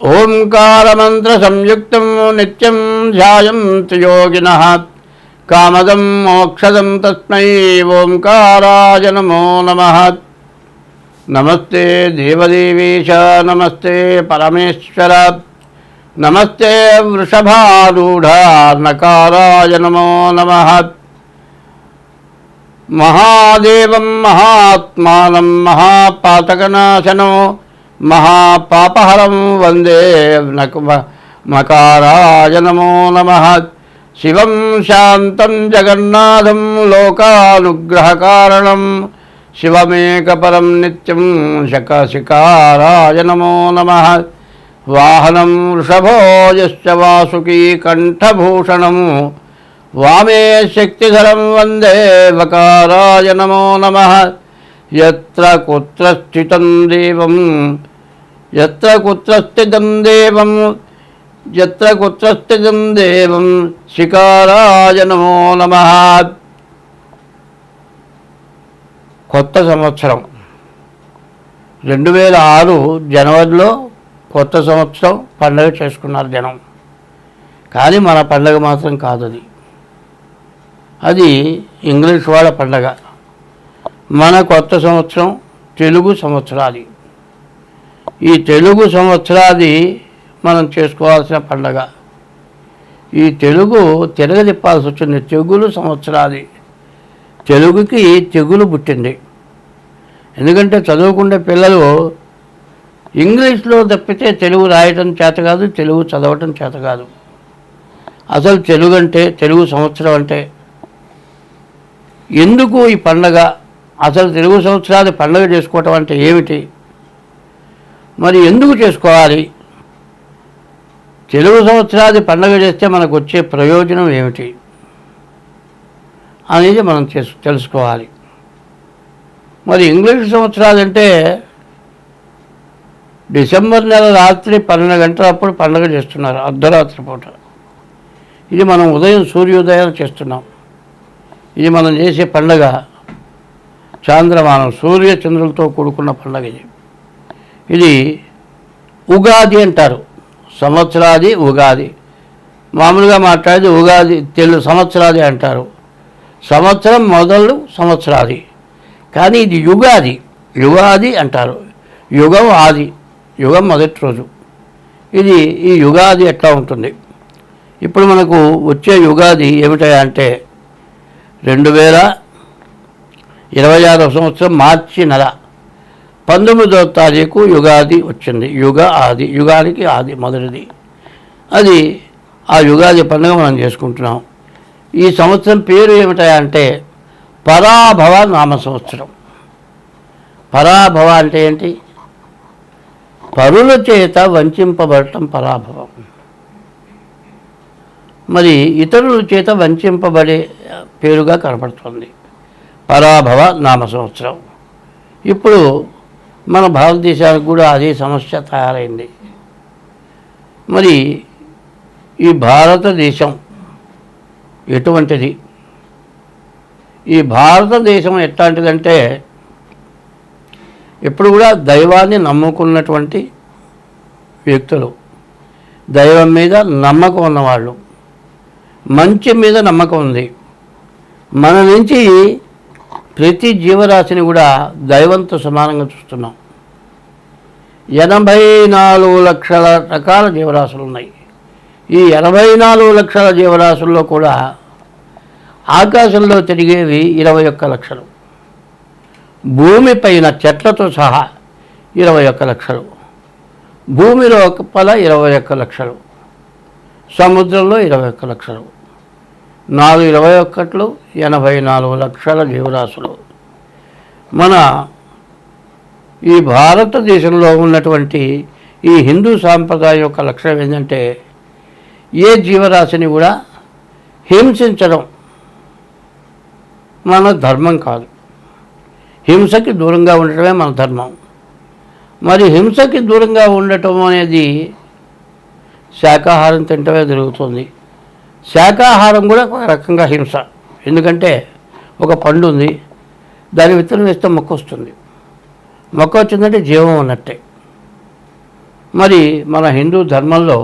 ఓంకారమంత్ర సంయుక్తం నిత్యం ధ్యాయంతి యోగినః కామదం మోక్షదం తస్మై ఓంకారాయ నమో నమః. నమస్తే దేవదేవేశ నమస్తే పరమేశ్వర నమస్తే వృషభారూఢ నకారాయ నమో నమః. మహాదేవం మహాత్మానం మహాపాతకనాశనం మహాపాపహరం వందే మకారాయ నమో నమః. శివం శాంతం జగన్నాథం లోకానుగ్రహకారణం శివమేకపరం నిత్యం శకశికారాయ నమో నమః. వాహనం వృషభో యశ్చ వాసుకీ కంఠభూషణం వామే శక్తిధరం వందే వకారాయ నమో నమః. యత్ర కుత్ర స్థితం దేవం యత్ర కుత్ర స్థితం దేవం యత్ర కుత్ర స్థితం దేవం శికారాయ నమో నమః. కొత్త సంవత్సరం 2006 జనవరిలో కొత్త సంవత్సరం పండుగ చేసుకున్నారు జనం. కానీ మన పండుగ మాత్రం కాదు, అది ఇంగ్లీష్ వాళ్ళ పండుగ. మన కొత్త సంవత్సరం తెలుగు సంవత్సరాది. ఈ తెలుగు సంవత్సరాది మనం చేసుకోవాల్సిన పండుగ. ఈ తెలుగు తిరగదిప్పాల్సి వచ్చింది. తెగులు సంవత్సరాది. తెలుగుకి తెగులు పుట్టింది. ఎందుకంటే చదువుకునే పిల్లలు ఇంగ్లీష్లో తప్పితే తెలుగు రాయటం చేత కాదు, తెలుగు చదవటం చేత కాదు. అసలు తెలుగు అంటే, తెలుగు సంవత్సరం అంటే ఎందుకు ఈ పండగ, అసలు తెలుగు సంవత్సరాది పండుగ చేసుకోవటం అంటే ఏమిటి, మరి ఎందుకు చేసుకోవాలి, తెలుగు సంవత్సరాది పండుగ చేస్తే మనకు వచ్చే ప్రయోజనం ఏమిటి అనేది మనం తెలుసుకోవాలి. మరి ఇంగ్లీష్ సంవత్సరాలు అంటే డిసెంబర్ నెల రాత్రి 12 గంటలప్పుడు పండుగ చేస్తున్నారు, అర్ధరాత్రి పూట. ఇది మనం ఉదయం సూర్యోదయం చేస్తున్నాం. ఇది మనం చేసే పండుగ చాంద్రమానం, సూర్య చంద్రులతో కూడుకున్న పండుగ. ఇది ఉగాది అంటారు. సంవత్సరాది ఉగాది. మామూలుగా మాట్లాడేది ఉగాది సంవత్సరాది అంటారు. సంవత్సరం మొదలు సంవత్సరాది. కానీ ఇది యుగాది, యుగాది అంటారు. యుగం ఆది, యుగం మొదటి రోజు. ఇది ఈ యుగాది ఎట్లా ఉంటుంది. ఇప్పుడు మనకు వచ్చే యుగాది ఏమిటా అంటే 2026 సంవత్సరం మార్చి నెల 19వ తారీఖు యుగాది వచ్చింది. యుగ ఆది, యుగానికి ఆది మొదటిది. అది ఆ యుగాది పండుగ మనం చేసుకుంటున్నాం. ఈ సంవత్సరం పేరు ఏమిటా అంటే పరాభవ నామ సంవత్సరం. పరాభవ అంటే ఏంటి? పరుల చేత వంచింపబడటం పరాభవం. మరి ఇతరుల చేత వంచింపబడే పేరుగా కనపడుతుంది పరాభవ నామ సంవత్సరం. ఇప్పుడు మన భారతదేశానికి కూడా అదే సమస్య తయారైంది. మరి ఈ భారతదేశం ఎటువంటిది? ఈ భారతదేశం ఎట్లాంటిదంటే ఎప్పుడు కూడా దైవాన్ని నమ్ముకున్నటువంటి వ్యక్తులు, దైవం మీద నమ్మకం ఉన్నవాళ్ళు, మంచి మీద నమ్మకం ఉంది. మన నుంచి ప్రతి జీవరాశిని కూడా దైవంతో సమానంగా చూస్తున్నాం. 84 లక్షల రకాల జీవరాశులు ఉన్నాయి. ఈ 84 లక్షల జీవరాశుల్లో కూడా ఆకాశంలో తిరిగేవి 21 లక్షలు, భూమిపైన చెట్లతో సహా 21 లక్షలు, భూమిలో లోపల 21 లక్షలు, సముద్రంలో 21 లక్షలు, 421 84 లక్షల జీవరాశులు. మన ఈ భారతదేశంలో ఉన్నటువంటి ఈ హిందూ సాంప్రదాయం యొక్క లక్షణం ఏంటంటే ఏ జీవరాశిని కూడా హింసించడం మన ధర్మం కాదు. హింసకి దూరంగా ఉండటమే మన ధర్మం. మరి హింసకి దూరంగా ఉండటం అనేది శాకాహారం తింటమే జరుగుతుంది. శాకాహారం కూడా ఒక రకంగా హింస. ఎందుకంటే ఒక పండు ఉంది, దాని విత్తనం వేస్తే మొక్క వస్తుంది. మొక్క వచ్చిందంటే జీవం ఉన్నట్టే. మరి మన హిందూ ధర్మంలో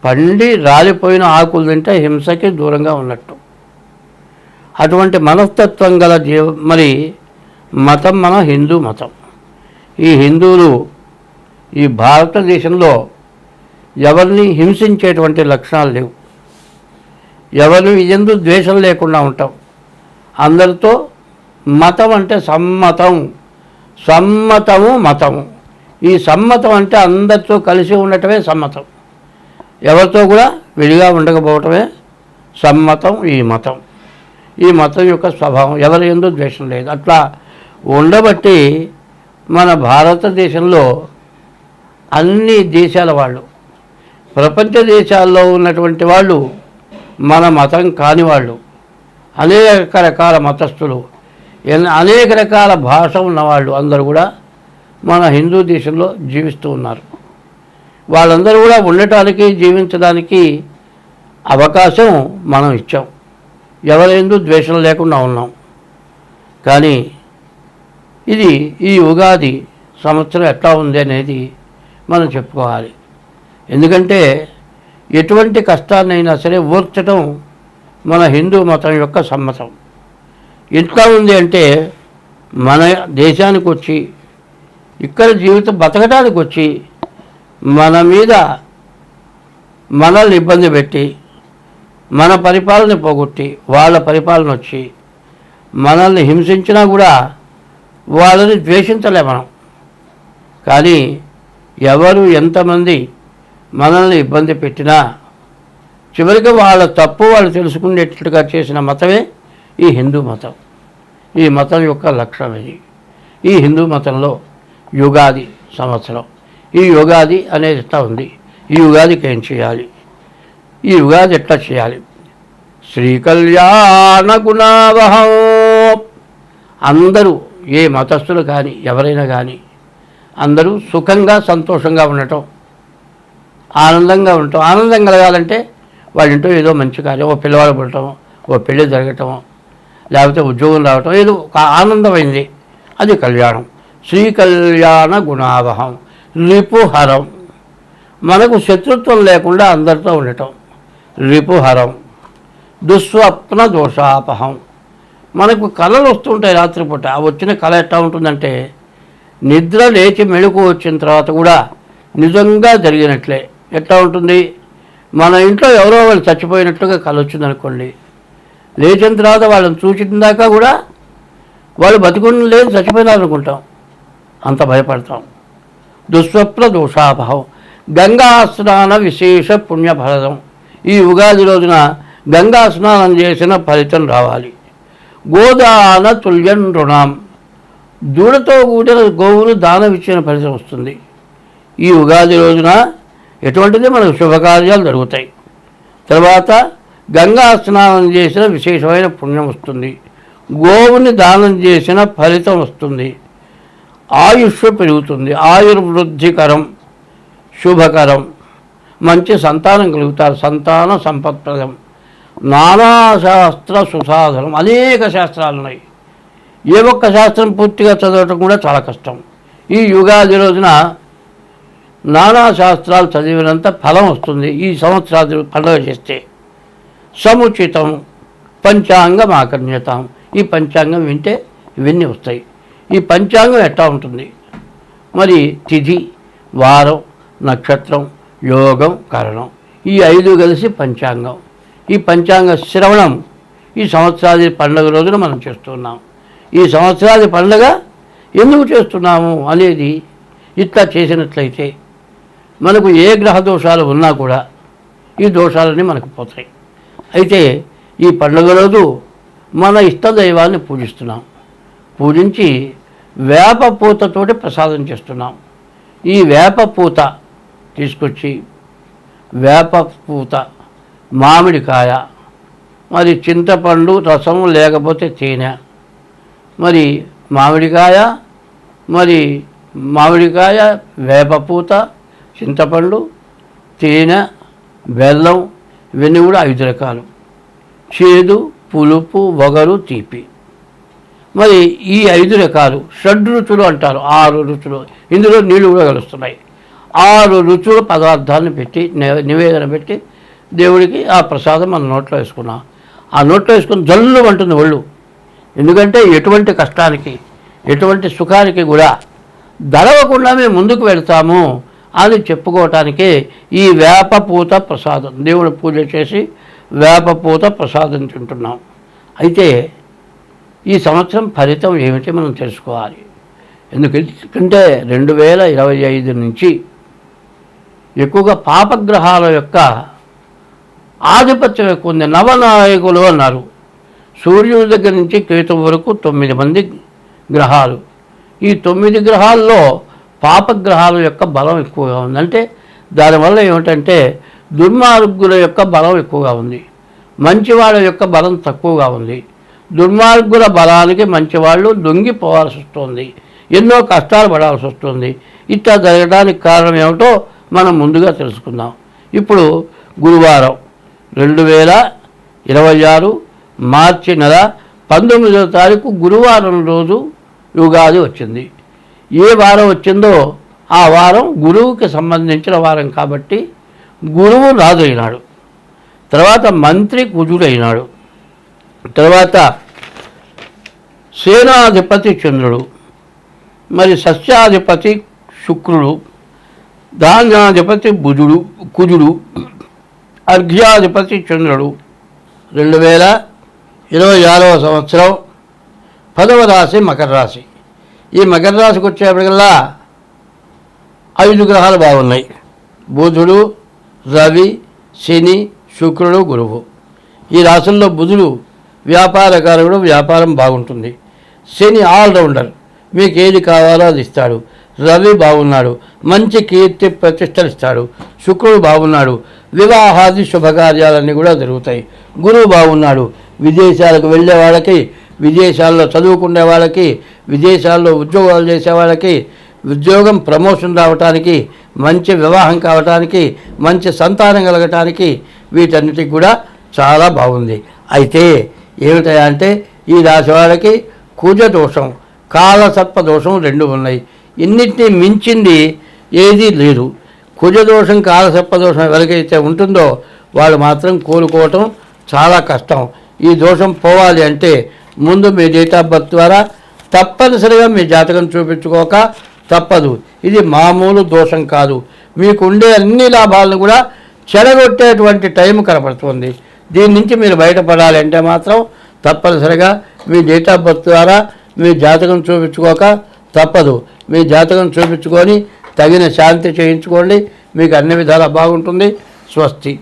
పండి రాలిపోయిన ఆకులు తింటే హింసకి దూరంగా ఉన్నట్టు. అటువంటి మనస్తత్వం గల మరి మతం మన హిందూ మతం. ఈ హిందువులు ఈ భారతదేశంలో ఎవరిని హింసించేటువంటి లక్షణాలు లేవు. ఎవరిని ఎందు ద్వేషం లేకుండా ఉంటాం. అందరితో మతం అంటే సమ్మతము మతము. ఈ సమ్మతం అంటే అందరితో కలిసి ఉండటమే సమ్మతం. ఎవరితో కూడా విడిగా ఉండకపోవటమే సమ్మతం. ఈ మతం యొక్క స్వభావం ఎవరి యందు ద్వేషం లేదు. అట్లా ఉండబట్టి మన భారతదేశంలో అన్ని దేశాల వాళ్ళు, ప్రపంచ దేశాల్లో ఉన్నటువంటి వాళ్ళు, మన మతం కాని వాళ్ళు, అనేక రకాల మతస్థులు, అనేక రకాల భాష ఉన్నవాళ్ళు అందరూ కూడా మన హిందూ దేశంలో జీవిస్తూ ఉన్నారు. వాళ్ళందరూ కూడా ఉండటానికి, జీవించడానికి అవకాశం మనం ఇచ్చాం. ఎవరైందు ద్వేషం లేకుండా ఉన్నాం. కానీ ఈ ఉగాది సంవత్సరం ఎట్లా ఉంది అనేది మనం చెప్పుకోవాలి. ఎందుకంటే ఎటువంటి కష్టాన్నైనా సరే ఓర్చడం మన హిందూ మతం యొక్క సమ్మతం. ఎట్లా ఉంది అంటే మన దేశానికి వచ్చి, ఇక్కడ జీవితం బతకడానికి వచ్చి, మన మీద మనల్ని ఇబ్బంది పెట్టి, మన పరిపాలన పోగొట్టి వాళ్ళ పరిపాలన వచ్చి మనల్ని హింసించినా కూడా వాళ్ళని ద్వేషించలే మనం. కానీ ఎవరు ఎంతమంది మనల్ని ఇబ్బంది పెట్టినా చివరికి వాళ్ళ తప్పు వాళ్ళు తెలుసుకునేటట్టుగా చేసిన మతమే ఈ హిందూ మతం. ఈ మతం యొక్క లక్ష్యం ఇది. ఈ హిందూ మతంలో యుగాది సంవత్సరం, ఈ యుగాది అనేది ఎట్లా ఉంది, ఈ యుగాదికి ఏం చేయాలి, ఈ యుగాది ఎట్లా చేయాలి? శ్రీకళ్యాణ గుణావహం. అందరూ ఏ మతస్థులు కానీ ఎవరైనా కానీ అందరూ సుఖంగా సంతోషంగా ఉండటం, ఆనందంగా ఉండటం. ఆనందం కలగాలంటే వాళ్ళ ఇంట్లో ఏదో మంచి కార్యం, ఓ పిల్లవాడు పుట్టడం, ఓ పెళ్ళి జరగటం, లేకపోతే ఉద్యోగం రావటం, ఏదో ఒక ఆనందమైంది, అది కళ్యాణం. శ్రీకళ్యాణ గుణావహం. రిపుహరం, మనకు శత్రుత్వం లేకుండా అందరితో ఉండటం, రిపుహరం. దుస్వప్న దోషాపహం, మనకు కళలు వస్తుంటాయి రాత్రిపూట. ఆ వచ్చిన కళ ఎట్లా ఉంటుందంటే నిద్ర లేచి మెళుకు వచ్చిన తర్వాత కూడా నిజంగా జరిగినట్లే. ఎట్లా ఉంటుంది, మన ఇంట్లో ఎవరో వాళ్ళు చచ్చిపోయినట్టుగా కళ వచ్చిందనుకోండి, లేచిన తర్వాత వాళ్ళని చూసిన దాకా కూడా వాళ్ళు బతుకుని లేదు చచ్చిపోయినారనుకుంటాం, అంత భయపడతాం. దుస్వప్న దోషాపహం. గంగా స్నాన విశేష పుణ్యఫలం. ఈ ఉగాది రోజున గంగా స్నానం చేసిన ఫలితం రావాలి. గోదాన తుల్యం రుణం. దూడతో కూడిన గోవును దానం ఇచ్చిన ఫలితం వస్తుంది. ఈ ఉగాది రోజున ఎటువంటిది మనకు శుభకార్యాలు జరుగుతాయి. తర్వాత గంగా స్నానం చేసిన విశేషమైన పుణ్యం వస్తుంది. గోవుని దానం చేసిన ఫలితం వస్తుంది. ఆయుష్ పెరుగుతుంది. ఆయుర్వృద్ధికరం, శుభకరం. మంచి సంతానం కలుగుతారు. సంతాన సంపత్ప్రదం. నానాశాస్త్ర సుసాధనం. అనేక శాస్త్రాలు ఉన్నాయి. ఏ ఒక్క శాస్త్రం పూర్తిగా చదవటం కూడా చాలా కష్టం. ఈ యుగాది రోజున నానా శాస్త్రాలు చదివినంత ఫలం వస్తుంది. ఈ సంవత్సరాది పండుగ చేస్తే సముచితం పంచాంగం ఆకర్ణ్యతాం. ఈ పంచాంగం వింటే ఇవన్నీ వస్తాయి. ఈ పంచాంగం ఎట్లా ఉంటుంది మరి? తిథి, వారం, నక్షత్రం, యోగం, కరణం, ఈ 5 కలిసి పంచాంగం. ఈ పంచాంగ శ్రవణం ఈ సంవత్సరాది పండుగ రోజున మనం చేస్తున్నాం. ఈ సంవత్సరాది పండుగ ఎందుకు చేస్తున్నాము అనేది ఇట్లా చేసినట్లయితే మనకు ఏ గ్రహ దోషాలు ఉన్నా కూడా ఈ దోషాలన్నీ మనకు పోతాయి. అయితే ఈ పండుగ రోజు మన ఇష్టదైవాన్ని పూజిస్తున్నాం. పూజించి వేప పూతతోటి ప్రసాదం చేస్తున్నాం. ఈ వేప పూత తీసుకొచ్చి వేప పూత, మామిడికాయ, మరి చింతపండు రసం లేకపోతే తేనె, మరి మామిడికాయ వేపపూత, చింతపండు, తేనె, బెల్లం, ఇవన్నీ కూడా 5 రకాలు. చేదు, పులుపు, వగరు, తీపి. మరి ఈ 5 రకాలు షడ్రుచులు అంటారు. 6 రుచులు. ఇందులో నీళ్లు కూడా కలుస్తున్నాయి. 6 రుచుల పదార్థాలను పెట్టి నివేదన పెట్టి దేవుడికి ఆ ప్రసాదం మన నోట్లో వేసుకున్నాం. ఆ నోట్లో వేసుకుని జల్లు అంటుంది ఒళ్ళు. ఎందుకంటే ఎటువంటి కష్టానికి ఎటువంటి సుఖానికి కూడా దడవకుండా మేము ముందుకు వెళ్తాము అని చెప్పుకోవటానికి ఈ వేపపూత ప్రసాదం, దేవుడు పూజ చేసి వేపపూత ప్రసాదం తింటున్నాం. అయితే ఈ సంవత్సరం ఫలితం ఏమిటి మనం తెలుసుకోవాలి. ఎందుకంటే 2025 నుంచి ఎక్కువగా పాపగ్రహాల యొక్క ఆధిపత్యం ఎక్కువ ఉంది. నవనాయకులు అన్నారు. సూర్యుడి దగ్గర నుంచి కేతువు వరకు 9 మంది గ్రహాలు. ఈ 9 గ్రహాల్లో పాపగ్రహాల యొక్క బలం ఎక్కువగా ఉంది. అంటే దానివల్ల ఏమిటంటే దుర్మార్గుల యొక్క బలం ఎక్కువగా ఉంది, మంచివాళ్ళ యొక్క బలం తక్కువగా ఉంది. దుర్మార్గుల బలానికి మంచివాళ్ళు లొంగిపోవాల్సి వస్తుంది, ఎన్నో కష్టాలు పడాల్సి వస్తుంది. ఇట్లా జరగడానికి కారణం ఏమిటో మనం ముందుగా తెలుసుకుందాం. ఇప్పుడు గురువారం 2026 మార్చి నెల 19వ తారీఖు గురువారం రోజు యుగాది వచ్చింది. ఏ వారం వచ్చిందో ఆ వారం గురువుకి సంబంధించిన వారం కాబట్టి గురువు రాజు అయినాడు. తర్వాత మంత్రి కుజుడైనాడు. తర్వాత సేనాధిపతి చంద్రుడు, మరి సస్యాధిపతి శుక్రుడు, ధాన్యాధిపతి కుజుడు, అర్ఘ్యాధిపతి చంద్రుడు. 2026వ సంవత్సరం 10వ రాశి మకర రాశి. ఈ మకర రాశికి వచ్చేప్పటికల్లా 5 గ్రహాలు బాగున్నాయి. బుధుడు, రవి, శని, శుక్రుడు, గురువు. ఈ రాశుల్లో బుధుడు వ్యాపారకారకుడు, వ్యాపారం బాగుంటుంది. శని ఆల్రౌండర్, మీకు ఏది కావాలో అది ఇస్తాడు. రవి బాగున్నాడు, మంచి కీర్తి ప్రతిష్టలు ఇస్తాడు. శుక్రుడు బాగున్నాడు, వివాహాది శుభకార్యాలన్నీ కూడా జరుగుతాయి. గురువు బాగున్నాడు, విదేశాలకు వెళ్ళే వాళ్ళకి, విదేశాల్లో చదువుకునే వాళ్ళకి, విదేశాల్లో ఉద్యోగాలు చేసే వాళ్ళకి ఉద్యోగం ప్రమోషన్ రావటానికి, మంచి వివాహం కావటానికి, మంచి సంతానం కలగటానికి వీటన్నిటికి కూడా చాలా బాగుంది. అయితే ఏమిటంటే ఈ రాశి వాళ్ళకి కుజ దోషం, కాలసర్ప దోషం 2 ఉన్నాయి. ఇన్నిటినీ మించింది ఏదీ లేదు. కుజదోషం, కాలసర్ప దోషం ఎవరికైతే ఉంటుందో వాళ్ళు మాత్రం కోలుకోవటం చాలా కష్టం. ఈ దోషం పోవాలి అంటే ముందు మీ డేట్ ఆఫ్ బర్త్ ద్వారా తప్పనిసరిగా మీ జాతకం చూపించుకోక తప్పదు. ఇది మామూలు దోషం కాదు, మీకు ఉండే అన్ని లాభాలను కూడా చెడగొట్టేటువంటి టైం కనపడుతుంది. దీని నుంచి మీరు బయటపడాలి అంటే మాత్రం తప్పనిసరిగా మీ డేట్ ఆఫ్ బర్త్ ద్వారా మీ జాతకం చూపించుకోక తప్పదు. మీ జాతకం చూపించుకొని తగిన శాంతి చేయించుకోండి, మీకు అన్ని విధాలా బాగుంటుంది. స్వస్తి.